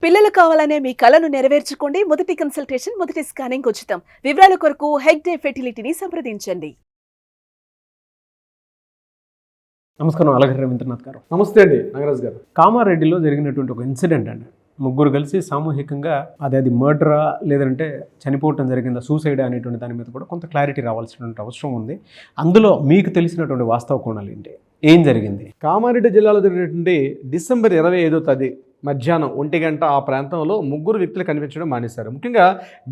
పిల్లలు కావాలనే మీ కలను నెరవేర్చుకోండి. మొదటి కన్సల్టేషన్, మొదటి స్కానింగ్ ఉచితం. వివరాల కొరకు హెగ్డే ఫెర్టిలిటీని సంప్రదించండి. నమస్కారం, అలగరి రవీంద్రనాథ్ గారు. నమస్తే అండి నాగరాజ్ గారు. కామారెడ్డిలో జరిగినటువంటి ఒక ఇన్సిడెంట్ అండి. ముగ్గురు కలిసి సామూహికంగా అది మర్డరా లేదంటే చనిపోవటం జరిగిందా, సూసైడ్ అనేటువంటి దాని మీద కూడా కొంత క్లారిటీ రావాల్సినటువంటి అవసరం ఉంది. అందులో మీకు తెలిసినటువంటి వాస్తవ కోణాలు ఏంటి, ఏం జరిగింది? కామారెడ్డి జిల్లాలో జరిగినటువంటి డిసెంబర్ 25వ తేదీ మధ్యాహ్నం 1 గంట ఆ ప్రాంతంలో ముగ్గురు వ్యక్తులు కనిపించడం మానేశారు. ముఖ్యంగా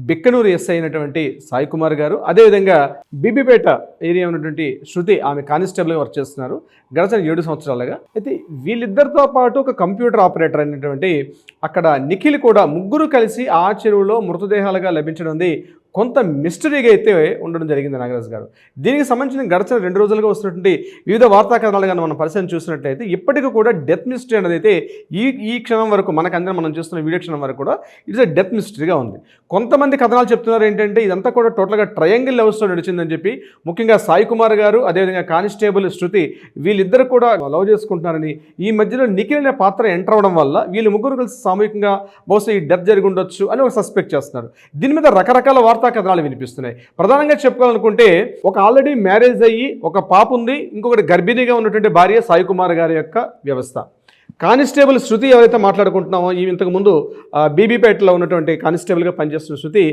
బిక్కనూరు ఎస్ఐ అయినటువంటి సాయి కుమార్ గారు, అదేవిధంగా బీబీపేట ఏరియా ఉన్నటువంటి శృతి, ఆమె కానిస్టేబుల్గా వర్క్ చేస్తున్నారు గడిచిన 7 సంవత్సరాలుగా. అయితే వీళ్ళిద్దరితో పాటు ఒక కంప్యూటర్ ఆపరేటర్ అయినటువంటి అక్కడ నిఖిల్ కూడా, ముగ్గురు కలిసి ఆ చెరువులో మృతదేహాలుగా లభించడం కొంత మిస్టరీగా అయితే ఉండడం జరిగింది నాగరాజ్ గారు. దీనికి సంబంధించిన గడిచిన 2 రోజులుగా వస్తున్నటువంటి వివిధ వార్తా కథనాలుగా మనం పరిశీలన చూసినట్లయితే ఇప్పటికీ కూడా డెత్ మిస్టరీ అనేది అయితే ఈ క్షణం వరకు మనకందరం మనం చూస్తున్న వీడియో క్షణం వరకు కూడా ఇట్స్ ఎ డెత్ మిస్టరీగా ఉంది. కొంతమంది కథనాలు చెప్తున్నారు ఏంటంటే ఇదంతా కూడా టోటల్గా ట్రయాంగిల్ లవ్ స్టోరీ నడిచిందని చెప్పి, ముఖ్యంగా సాయి కుమార్ గారు అదేవిధంగా కానిస్టేబుల్ శృతి వీళ్ళిద్దరు కూడా లవ్ చేసుకుంటున్నారని, ఈ మధ్యలో నిఖిల్ అనే పాత్ర ఎంటర్ అవడం వల్ల వీళ్ళు ముగ్గురు కలిసి సామూహికంగా బహుశా ఈ డెత్ జరిగి ఉండొచ్చు అని ఒక సస్పెక్ట్ చేస్తున్నారు. దీని మీద రకరకాల వార్తా కథనాలు వినిపిస్తున్నాయి. ప్రధానంగా చెప్పుకోవాలనుకుంటే ఒక ఆల్రెడీ మ్యారేజ్ అయ్యి ఒక పాప ఉంది, ఇంకొకటి గర్భిణీగా ఉన్నటువంటి భార్య సాయి కుమార్ గారి యొక్క వ్యవస్థ. కానిస్టేబుల్ శృతి ఎవరైతే మాట్లాడుకుంటున్నామో, ఈ ఇంతకుముందు బీబీపేటలో ఉన్నటువంటి కానిస్టేబుల్గా పనిచేస్తున్న శృతి,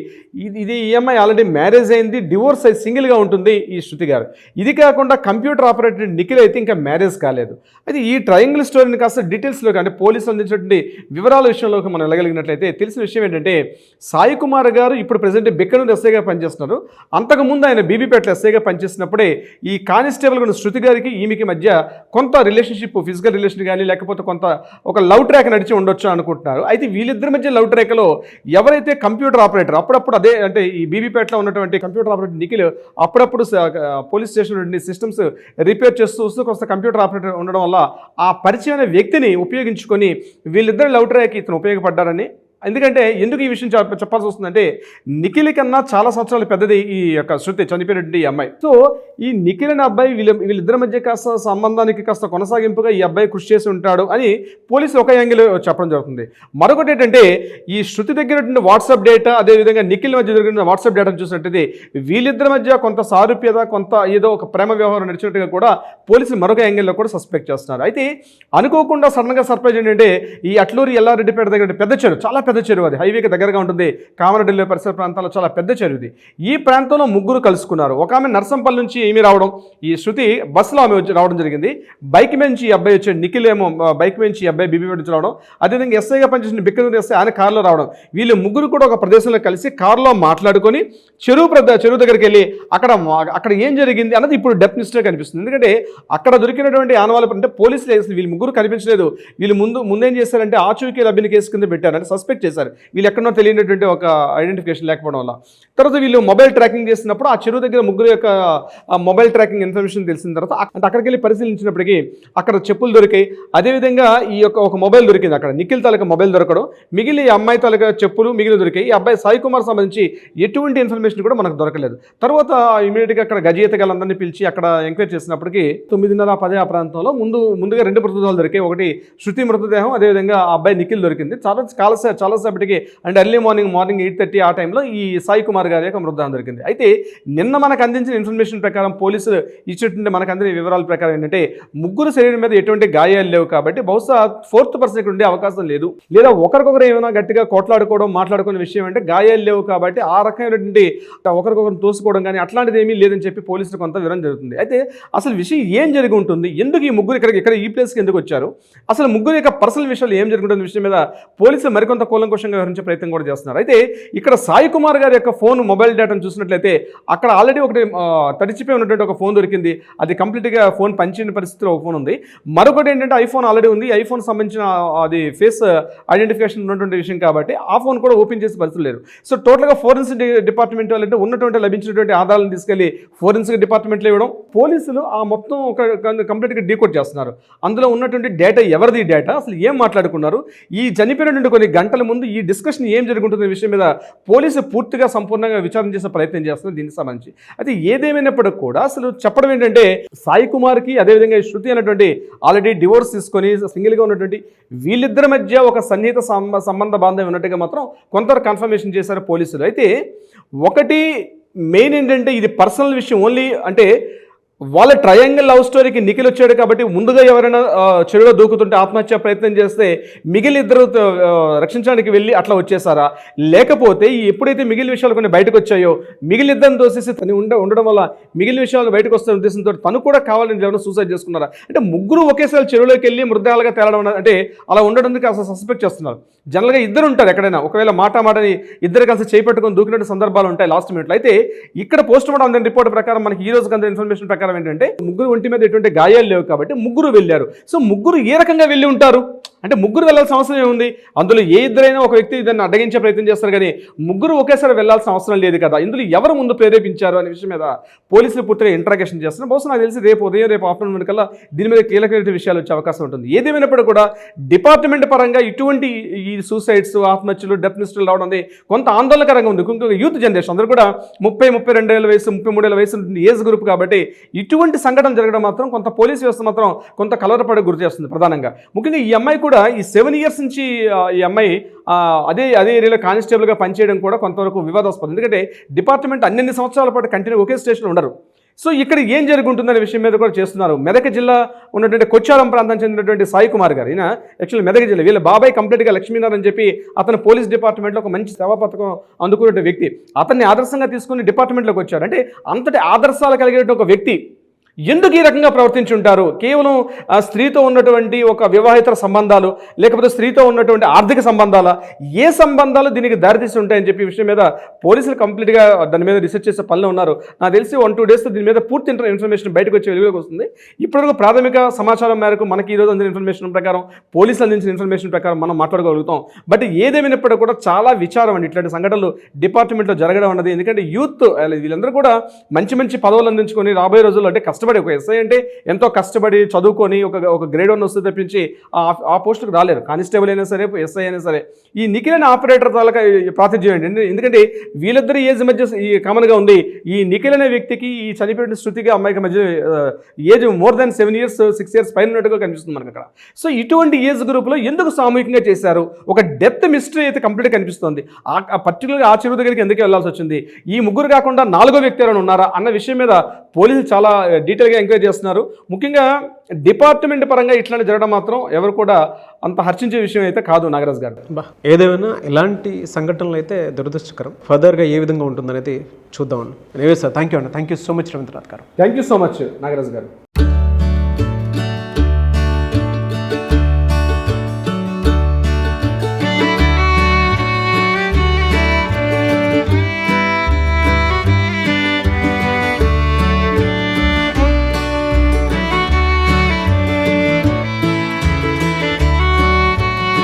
ఇది ఈఎంఐ ఆల్రెడీ మ్యారేజ్ అయింది, డివోర్స్ అయి సింగిల్గా ఉంటుంది ఈ శృతి గారు. ఇది కాకుండా కంప్యూటర్ ఆపరేటర్ నిఖిల్ అయితే ఇంకా మ్యారేజ్ కాలేదు. అయితే ఈ ట్రయాంగిల్ స్టోరీని కాస్త డీటెయిల్స్లోకి, అంటే పోలీసులు అందించినటువంటి వివరాల విషయంలోకి మనం వెళ్ళగలిగినట్లయితే తెలిసిన విషయం ఏంటంటే, సాయి కుమార్ గారు ఇప్పుడు ప్రెసెంట్ బిక్కనూరు ఎస్ఐగా పనిచేస్తున్నారు. అంతకుముందు ఆయన బీబీపేటలో ఎస్ఐగా పనిచేసినప్పుడే ఈ కానిస్టేబుల్ ఉన్న శృతి గారికి ఈమెకి మధ్య కొంత రిలేషన్షిప్, ఫిజికల్ రిలేషన్ కానీ లేకపోతే కొంత ఒక లవ్ ట్రాక్ నడిచి ఉండొచ్చు అనుకుంటున్నారు. అయితే వీళ్ళిద్దరి మధ్య లవ్ ట్రాక్లో ఎవరైతే కంప్యూటర్ ఆపరేటర్, అప్పుడప్పుడు అదే అంటే ఈ బీబీపేటలో ఉన్నటువంటి కంప్యూటర్ ఆపరేటర్ నిఖిల్ అప్పుడప్పుడు పోలీస్ స్టేషన్ నుండి సిస్టమ్స్ రిపేర్ చేస్తూ కొంత కంప్యూటర్ ఆపరేటర్ ఉండడం వల్ల ఆ పరిచయమైన వ్యక్తిని ఉపయోగించుకొని వీళ్ళిద్దరి లవ్ ట్రాక్ ఇతను ఉపయోగపడ్డారని. ఎందుకంటే ఎందుకు ఈ విషయం చెప్పాల్సి వస్తుందంటే, నిఖిల్ కన్నా చాలా సంవత్సరాలు పెద్దది ఈ యొక్క శృతి, చనిపోయినటువంటి ఈ అమ్మాయి. సో ఈ నిఖిల్ అనే అబ్బాయి వీళ్ళిద్దరి మధ్య కాస్త సంబంధానికి కాస్త కొనసాగింపుగా ఈ అబ్బాయి కృషి చేసి ఉంటాడు అని పోలీసులు ఒక యాంగిల్ చెప్పడం జరుగుతుంది. మరొకటి ఏంటంటే, ఈ శృతి దగ్గర వాట్సాప్ డేటా, అదేవిధంగా నిఖిల్ మధ్య జరిగిన వాట్సాప్ డేటాను చూసినట్టయితే వీళ్ళిద్దరి మధ్య కొంత సారూప్యత, కొంత ఏదో ఒక ప్రేమ వ్యవహారం నడిచినట్టుగా కూడా పోలీసులు మరొక యాంగిల్లో కూడా సస్పెక్ట్ చేస్తున్నారు. అయితే అనుకోకుండా సడన్గా సర్ప్రైజ్ ఏంటంటే, ఈ అట్లూరి ఎల్లారెడ్డిపేట దగ్గర పెద్ద చెరువు, చాలా పెద్ద చెరువు, అది హైవేకి దగ్గరగా ఉంటుంది, కామారెడ్డిలో పరిసర ప్రాంతాల్లో చాలా పెద్ద చెరువు ఇది. ఈ ప్రాంతంలో ముగ్గురు కలుసుకున్నారు. ఒక ఆమె నర్సంపల్లి నుంచి ఏమి రావడం, ఈ శృతి బస్సులో ఆమె రావడం జరిగింది. బైక్ నుంచి ఈ అబ్బాయి వచ్చాడు, నిఖిల్ ఏమో బైక్ నుంచి ఈ అబ్బాయి బీబీ నుంచి రావడం, అదేవిధంగా ఎస్ఐగా పనిచేసిన బిక్కనూరు ఎస్ఐ ఆయన కారులో రావడం. వీళ్ళు ముగ్గురు కూడా ఒక ప్రదేశంలో కలిసి కారులో మాట్లాడుకొని చెరువు దగ్గరికి వెళ్ళి అక్కడ ఏం జరిగింది అన్నది ఇప్పుడు డెత్ మిస్టరీ కనిపిస్తుంది. ఎందుకంటే అక్కడ దొరికినటువంటి ఆనవాళ్ళు అంటే పోలీసులు వీళ్ళు ముగ్గురు కనిపించలేదు, వీళ్ళు ముందేం చేశారంటే ఆచూకీ లభ్యని కేసు కింద పెట్టారు, అంటే సస్పెక్ట్ చేశారు వీళ్ళు ఎక్కడో తెలియనటువంటి ఒక ఐడెంటిఫికేషన్ లేకపోవడం వల్ల. తర్వాత వీళ్ళు మొబైల్ ట్రాకింగ్ చేసినప్పుడు ఆ చెరువు దగ్గర ముగ్గురు యొక్క మొబైల్ ట్రాకింగ్ ఇన్ఫర్మేషన్ తెలిసిన తర్వాత అంటే అక్కడికి వెళ్ళి పరిశీలించినప్పటికీ అక్కడ చెప్పులు దొరికాయి, అదేవిధంగా ఈ యొక్క ఒక మొబైల్ దొరికింది. అక్కడ నిఖిల్ తాలూకా మొబైల్ దొరకడం, మిగిలిన ఈ అమ్మాయి తాలూకా చెప్పులు మిగిలిన దొరికాయి. ఈ అబ్బాయి సాయి కుమార్ సంబంధించి ఎటువంటి ఇన్ఫర్మేషన్ కూడా మనకు దొరకలేదు. తర్వాత ఇమీడియట్గా అక్కడ గజయితగాళ్ళందరినీ పిలిచి అక్కడ ఎంక్వైరీ చేసినప్పటికీ 9:30-10 ఆ ప్రాంతంలో ముందుగా 2 మృతదేహాలు దొరికాయి. ఒకటి శృతి మృతదేహం, అదేవిధంగా ఆ అబ్బాయి నిఖిల్ దొరికింది. చాలాసేపటికి అంటే ఎర్లీ మార్నింగ్ 8:30 ఆ టైంలో ఈ సాయి కుమార్ గారి యొక్క మృతదేహం దొరికింది. అయితే నిన్న మనకు అందించిన ఇన్ఫర్మేషన్ ప్రకారం, పోలీసులు ఇచ్చినటువంటి మనకు అందిన వివరాల ప్రకారం ఏంటంటే, ముగ్గురు శరీరం మీద ఎటువంటి గాయాలు లేవు కాబట్టి బహుశా 4th పర్సన్ ఉండే అవకాశం లేదు, లేదా ఒకరికొకరు ఏమైనా గట్టిగా కొట్లాడుకోవడం మాట్లాడుకునే విషయం అంటే గాయాలు లేవు కాబట్టి ఆ రకమైనటువంటి ఒకరికొకరు తోసుకోవడం కానీ అట్లాంటిది ఏమీ లేదని చెప్పి పోలీసులు కొంత వివరణ జరుగుతుంది. అయితే అసలు విషయం ఏం జరిగి ఉంటుంది, ఎందుకు ఈ ముగ్గురు ఇక్కడ ఈ ప్లేస్కి ఎందుకు వచ్చారు, అసలు ముగ్గురు యొక్క పర్సనల్ విషయాలు ఏం జరుగుతున్న విషయం మీద పోలీసులు మరికొంత కూలంకషంగా వివరించే ప్రయత్నం కూడా చేస్తున్నారు. అయితే ఇక్కడ సాయి కుమార్ గారి యొక్క ఫోన్ మొబైల్ డేటాను చూసినట్లయితే అక్కడ ఆల్రెడీ ఒకటి తడిచిపోయి ఉన్నటువంటి ఒక ఫోన్ దొరికింది. అది కంప్లీట్గా ఫోన్ పనిచేయని పరిస్థితిలో ఒక ఫోన్ ఉంది. మరొకటి ఏంటంటే ఐఫోన్ ఆల్రెడీ ఉంది. ఐఫోన్ సంబంధించిన అది ఫేస్ ఐడెంటిఫికేషన్ ఉన్నటువంటి విషయం కాబట్టి ఆ ఫోన్ కూడా ఓపెన్ చేసే పరిస్థితి లేదు. సో టోటల్గా ఫోరెన్సిక్ డిపార్ట్మెంట్ వాళ్ళంటే ఉన్నటువంటి లభించినటువంటి ఆధారాలను తీసుకెళ్లి ఫోరెన్సిక్ డిపార్ట్మెంట్లో ఇవ్వడం, పోలీసులు ఆ మొత్తం ఒక కంప్లీట్గా డీకోడ్ చేస్తున్నారు. అందులో ఉన్నటువంటి డేటా ఎవరిది, డేటా అసలు ఏం మాట్లాడుకున్నారు, ఈ చనిపోయినటువంటి కొన్ని గంటల ముందు ఈ డిస్కషన్ ఏం జరుగుతుందనే విషయం మీద పోలీసు పూర్తిగా సంపూర్ణంగా విచారణ చేసే ప్రయత్నం చేస్తున్నారు దీనికి సంబంధించి. అయితే ఏదేమైనప్పటికీ కూడా అసలు చెప్పడం ఏంటంటే సాయి కుమార్కి అదేవిధంగా శృతి అనేటువంటి ఆల్రెడీ డివోర్స్ తీసుకొని సింగిల్గా ఉన్నటువంటి వీళ్ళిద్దరి మధ్య ఒక సన్నిహిత సంబంధ బాంధవ్యం ఉన్నట్టుగా మాత్రం కొంతవరకు కన్ఫర్మేషన్ చేశారు పోలీసులు. అయితే ఒకటి మెయిన్ ఏంటంటే ఇది పర్సనల్ విషయం ఓన్లీ, అంటే వాళ్ళ ట్రయాంగిల్ లవ్ స్టోరీకి నిఖిల్ వచ్చాడు కాబట్టి ముందుగా ఎవరైనా చెరువులో దూకుతుంటే ఆత్మహత్య ప్రయత్నం చేస్తే మిగిలిన ఇద్దరు రక్షించడానికి వెళ్ళి అట్లా వచ్చేసారా, లేకపోతే ఎప్పుడైతే మిగిలిన విషయాలు కొన్ని బయటకు వచ్చాయో మిగిలిన ఇద్దరిని తోసేసి తను ఉండడం వల్ల మిగిలిన విషయాలు బయటకు వస్తున్న ఉద్దేశంతో తను కూడా కావాలని ఎవరైనా సూసైడ్ చేసుకున్నారా, అంటే ముగ్గురు ఒకేసారి చెరువులోకి వెళ్ళి మృతదేహాలుగా తేలడం అంటే అలా ఉండడానికి అసలు సస్పెక్ట్ చేస్తున్నారు. జనరల్గా ఇద్దరు ఉంటారు ఎక్కడైనా, ఒకవేళ మాటని ఇద్దరు కలిసి చేపట్టుకొని దూకినట్టు సందర్భాలు ఉంటాయి లాస్ట్ మినిట్లో. అయితే ఇక్కడ పోస్ట్ మార్టం రిపోర్ట్ ప్రకారం మనకి ఈ రోజు కంటే ఇన్ఫర్మేషన్ ప్రకారం ఏంటంటే ముగ్గురు ఒంటి మీద ఎటువంటి గాయాలు లేవు కాబట్టి ముగ్గురు వెళ్ళారు. సో ముగ్గురు ఏ రకంగా వెళ్ళి ఉంటారు అంటే ముగ్గురు వెళ్ళాల్సిన అవసరం ఏముంది, అందులో ఏ ఇద్దరైనా ఒక వ్యక్తి దాన్ని అడ్డగించే ప్రయత్నం చేస్తారు కానీ ముగ్గురు ఒకేసారి వెళ్ళాల్సిన అవసరం లేదు కదా, ఇందులో ఎవరు ముందు ప్రేరేపించారు అనే విషయం మీద పోలీసులు పూర్తిగా ఇంట్రాగేషన్ చేస్తున్నారు. బహుశా నాకు తెలిసి రేపు ఆఫ్టర్నూన్ కల్లా దీని మీద కీలకమైన విషయాలు వచ్చే అవకాశం ఉంటుంది. ఏదేమైనప్పుడు కూడా డిపార్ట్మెంట్ పరంగా ఇటువంటి ఈ సూసైడ్స్ ఆత్మహత్యలు డెత్ లిస్టులు రావడం అనేది కొంత ఆందోళనకరంగా ఉంది. ఇంకొక యూత్ జనరేషన్ అందరూ కూడా 30-32 ఏళ్ళ వయసు 33 ఏళ్ళ వయసు ఏజ్ గ్రూప్ కాబట్టి ఇటువంటి సంఘటన జరగడం మాత్రం కొంత పోలీస్ వ్యవస్థ మాత్రం కొంత కలవరపడే గురి చేస్తుంది. ప్రధానంగా ముఖ్యంగా ఈ అమ్మాయి కూడా ఈ 7 years నుంచి ఈ అమ్మాయి అదే ఏరియాలో కానిస్టేబుల్గా పనిచేయడం కూడా కొంతవరకు వివాదాస్పదం. ఎందుకంటే డిపార్ట్మెంట్ అన్ని సంవత్సరాల పాటు కంటిన్యూ ఒకే స్టేషన్లో ఉండరు. సో ఇక్కడ ఏం జరుగుతుందనే విషయం మీద కూడా చేస్తున్నారు. మెదక్ జిల్లా ఉన్నటువంటి కొచ్చారం ప్రాంతం చెందినటువంటి సాయి కుమార్ గారు, ఈయన యాక్చువల్లీ మెదక్ జిల్లా, వీళ్ళ బాబాయ్ కంప్లీట్గా లక్ష్మీనారాయణ అని చెప్పి అతను పోలీస్ డిపార్ట్మెంట్లో ఒక మంచి సేవా పథకం అందుకునే వ్యక్తి. అతన్ని ఆదర్శంగా తీసుకుని డిపార్ట్మెంట్లోకి వచ్చారు. అంటే అంతటి ఆదర్శాలు కలిగిన ఒక వ్యక్తి ఎందుకు ఈ రకంగా ప్రవర్తించుంటారు? కేవలం స్త్రీతో ఉన్నటువంటి ఒక వివాహితర సంబంధాలు లేకపోతే స్త్రీతో ఉన్నటువంటి ఆర్థిక సంబంధాల ఏ సంబంధాలు దీనికి దారితీసి ఉంటాయని చెప్పి విషయం మీద పోలీసులు కంప్లీట్గా దాని మీద రీసెర్చ్ చేసే పనిలో ఉన్నారు. నాకు తెలిసి 1-2 days దీని మీద పూర్తి ఇన్ఫర్మేషన్ బయటకు వచ్చే వెలుగులోకి వస్తుంది. ఇప్పటివరకు ప్రాథమిక సమాచారం మేరకు మనకి ఈరోజు అందిన ఇన్ఫర్మేషన్ ప్రకారం పోలీసులు అందించిన ఇన్ఫర్మేషన్ ప్రకారం మనం మాట్లాడగలుగుతాం. బట్ ఏదేమైనప్పటికీ కూడా చాలా విచారం అండి ఇట్లాంటి సంఘటనలు డిపార్ట్మెంట్లో జరగడం అన్నది. ఎందుకంటే యూత్ వీళ్ళందరూ కూడా మంచి పదవులు అందించుకొని రాబోయే రోజుల్లో అంటే కష్టపడి ఒక ఎస్ఐ అంటే ఎంతో కష్టపడి చదువుకొని ఒక గ్రేడ్ 1 వస్తే తప్పించి ఆ పోస్టుకు రాలేరు. కానిస్టేబుల్ అయినా సరే ఎస్ఐ అయినా సరే. ఈ నిఖిల్ అనే ఆపరేటర్ తాలూకా ప్రాతిధ్యం ఏంటి, ఎందుకంటే వీళ్ళిద్దరి ఏజ్ మధ్య ఈ కామన్గా ఉంది. ఈ నిఖిల్ అనే వ్యక్తికి ఈ చనిపోయిన శృతికి అమ్మాయికి మధ్య age more than 7 years 6 years పైన ఉన్నట్టుగా కనిపిస్తుంది మనకు అక్కడ. సో ఇటువంటి ఏజ్ గ్రూప్లో ఎందుకు సామూహికంగా చేశారు? ఒక డెత్ మిస్టరీ అయితే కంప్లీట్గా కనిపిస్తుంది. పర్టికులర్గా ఆ చెరువు దగ్గరికి ఎందుకు వెళ్లాల్సి వచ్చింది? ఈ ముగ్గురు కాకుండా 4వ వ్యక్తి ఎవరైనా ఉన్నారా అన్న విషయం మీద పోలీసులు చాలా డీటెయిల్గా ఎంక్వైరీ చేస్తున్నారు. ముఖ్యంగా డిపార్ట్మెంట్ పరంగా ఇట్లాంటి జరగడం మాత్రం ఎవరు కూడా అంత హర్షించే విషయం అయితే కాదు నాగరాజ్ గారు. ఏదేమైనా ఇలాంటి సంఘటనలు అయితే దురదృష్టకరం. ఫర్దర్గా ఏ విధంగా ఉంటుందనేది చూద్దామని. Sir thank you so much Ravindranath garu. Thank you so much Nagaraj గారు.